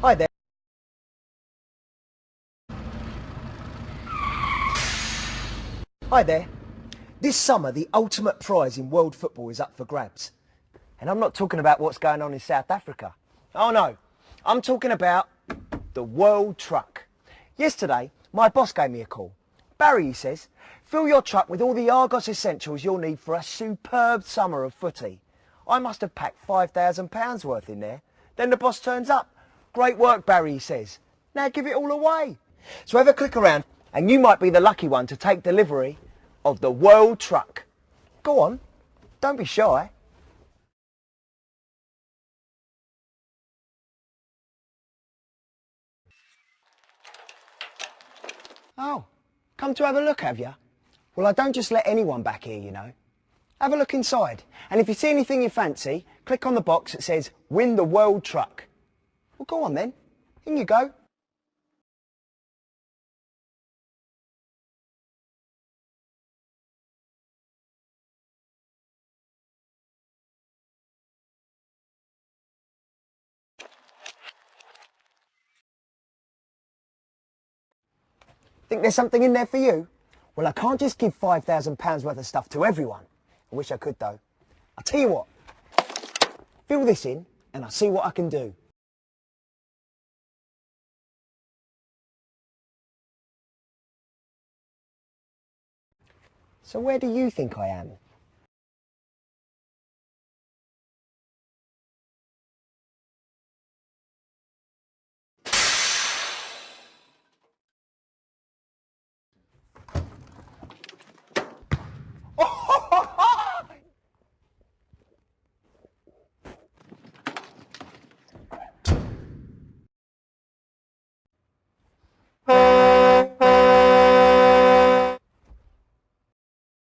Hi there. Hi there. This summer, the ultimate prize in world football is up for grabs. And I'm not talking about what's going on in South Africa. Oh no, I'm talking about the World Truck. Yesterday, my boss gave me a call. Barry, he says, fill your truck with all the Argos essentials you'll need for a superb summer of footy. I must have packed £5,000 worth in there. Then the boss turns up. Great work, Barry, he says. Now give it all away. So have a click around and you might be the lucky one to take delivery of the World Truck. Go on, don't be shy. Oh, come to have a look, have you? Well, I don't just let anyone back here, you know. Have a look inside, and if you see anything you fancy, click on the box that says, Win the World Truck. Well, go on then. In you go. Think there's something in there for you? Well, I can't just give £5,000 worth of stuff to everyone. I wish I could, though. I'll tell you what. Fill this in, and I'll see what I can do. So where do you think I am?